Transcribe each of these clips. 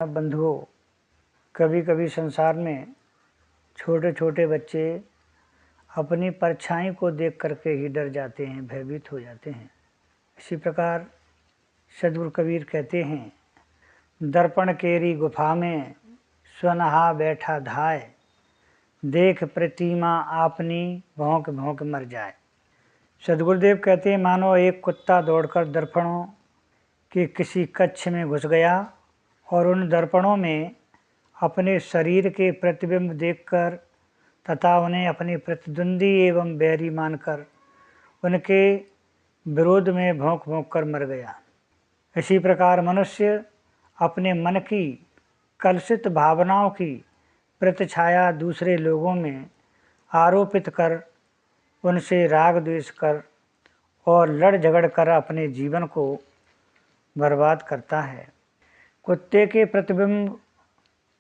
बंधुओं, कभी कभी संसार में छोटे छोटे बच्चे अपनी परछाई को देख करके ही डर जाते हैं, भयभीत हो जाते हैं। इसी प्रकार सद्गुरु कबीर कहते हैं, दर्पण केरी गुफा में स्वनहा बैठा धाय, देख प्रतिमा आपनी भौंक भौंक मर जाए। सद्गुरुदेव कहते हैं, मानो एक कुत्ता दौड़कर दर्पणों के किसी कक्ष में घुस गया और उन दर्पणों में अपने शरीर के प्रतिबिंब देखकर तथा उन्हें अपने प्रतिद्वंदी एवं बैरी मानकर उनके विरोध में भौंक भौंक कर मर गया। इसी प्रकार मनुष्य अपने मन की कलुषित भावनाओं की प्रतिछाया दूसरे लोगों में आरोपित कर उनसे राग द्वेष कर और लड़ झगड़ कर अपने जीवन को बर्बाद करता है। कुत्ते के प्रतिबिंब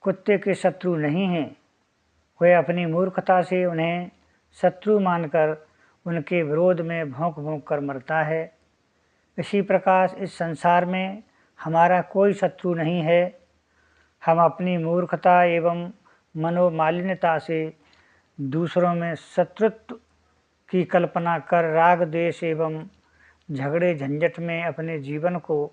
कुत्ते के शत्रु नहीं हैं, वह अपनी मूर्खता से उन्हें शत्रु मानकर उनके विरोध में भौंक भौंक कर मरता है। इसी प्रकार इस संसार में हमारा कोई शत्रु नहीं है। हम अपनी मूर्खता एवं मनोमालिन्यता से दूसरों में शत्रुत्व की कल्पना कर राग द्वेष एवं झगड़े झंझट में अपने जीवन को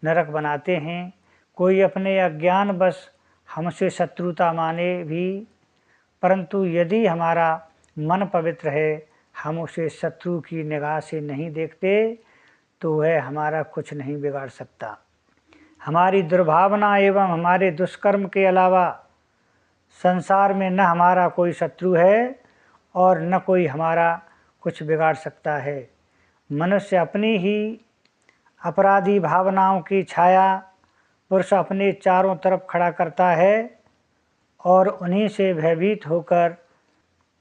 नरक बनाते हैं। कोई अपने अज्ञानवश हमसे शत्रुता माने भी, परंतु यदि हमारा मन पवित्र है, हम उसे शत्रु की निगाह से नहीं देखते, तो वह हमारा कुछ नहीं बिगाड़ सकता। हमारी दुर्भावना एवं हमारे दुष्कर्म के अलावा संसार में न हमारा कोई शत्रु है और न कोई हमारा कुछ बिगाड़ सकता है। मनुष्य अपनी ही अपराधी भावनाओं की छाया पुरुष अपने चारों तरफ खड़ा करता है और उन्हीं से भयभीत होकर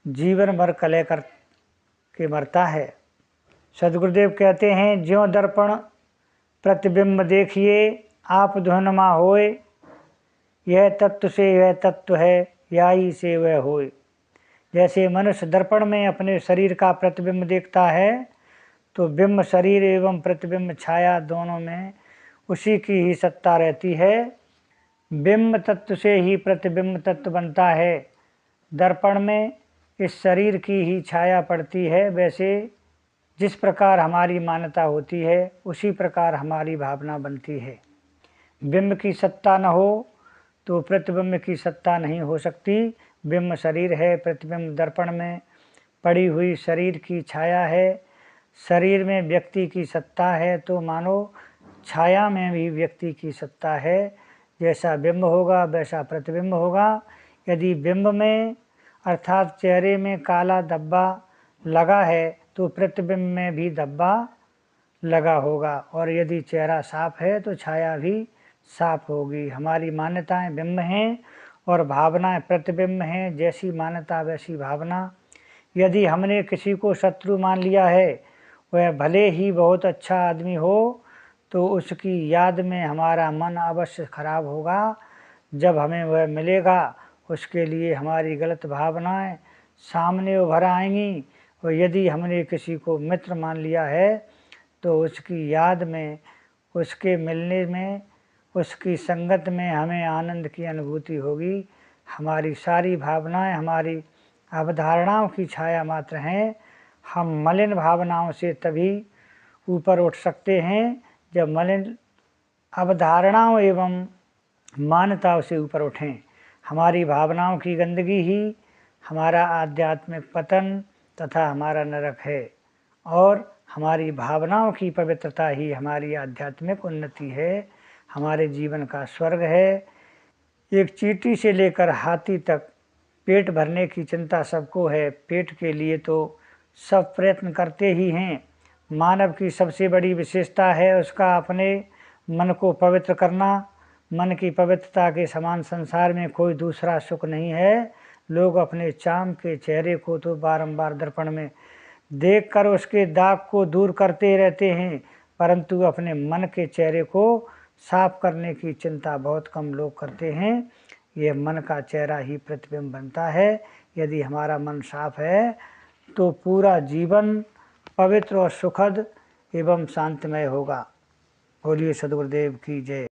जीवन भर कलह कर के मरता है। सद्गुरुदेव कहते हैं, ज्यों दर्पण प्रतिबिंब देखिए आप धुनमा होए, यह तत्व से यह तत्व है, याई से वह होए। जैसे मनुष्य दर्पण में अपने शरीर का प्रतिबिंब देखता है, तो बिंब शरीर एवं प्रतिबिंब छाया दोनों में उसी की ही सत्ता रहती है। बिंब तत्व से ही प्रतिबिंब तत्व बनता है। दर्पण में इस शरीर की ही छाया पड़ती है। वैसे जिस प्रकार हमारी मान्यता होती है, उसी प्रकार हमारी भावना बनती है। बिंब की सत्ता न हो तो प्रतिबिंब की सत्ता नहीं हो सकती। बिंब शरीर है, प्रतिबिंब दर्पण में पड़ी हुई शरीर की छाया है। शरीर में व्यक्ति की सत्ता है, तो मानो छाया में भी व्यक्ति की सत्ता है। जैसा बिंब होगा वैसा प्रतिबिंब होगा। यदि बिंब में अर्थात चेहरे में काला धब्बा लगा है, तो प्रतिबिंब में भी धब्बा लगा होगा, और यदि चेहरा साफ है तो छाया भी साफ होगी। हमारी मान्यताएं बिंब हैं और भावनाएं प्रतिबिंब हैं। जैसी मान्यता वैसी भावना। यदि हमने किसी को शत्रु मान लिया है, वह भले ही बहुत अच्छा आदमी हो, तो उसकी याद में हमारा मन अवश्य खराब होगा। जब हमें वह मिलेगा, उसके लिए हमारी गलत भावनाएं सामने उभर आएंगी। और यदि हमने किसी को मित्र मान लिया है, तो उसकी याद में, उसके मिलने में, उसकी संगत में हमें आनंद की अनुभूति होगी। हमारी सारी भावनाएं हमारी अवधारणाओं की छाया मात्र हैं। हम मलिन भावनाओं से तभी ऊपर उठ सकते हैं जब मलिन अवधारणाओं एवं मान्यताओं से ऊपर उठें। हमारी भावनाओं की गंदगी ही हमारा आध्यात्मिक पतन तथा हमारा नरक है, और हमारी भावनाओं की पवित्रता ही हमारी आध्यात्मिक उन्नति है, हमारे जीवन का स्वर्ग है। एक चींटी से लेकर हाथी तक पेट भरने की चिंता सबको है। पेट के लिए तो सब प्रयत्न करते ही हैं। मानव की सबसे बड़ी विशेषता है उसका अपने मन को पवित्र करना। मन की पवित्रता के समान संसार में कोई दूसरा सुख नहीं है। लोग अपने चाम के चेहरे को तो बारंबार दर्पण में देखकर उसके दाग को दूर करते रहते हैं, परंतु अपने मन के चेहरे को साफ करने की चिंता बहुत कम लोग करते हैं। यह मन का चेहरा ही प्रतिबिंब बनता है। यदि हमारा मन साफ है, तो पूरा जीवन पवित्र और सुखद एवं शांतिमय होगा। बोलिए सद्गुरुदेव की जय।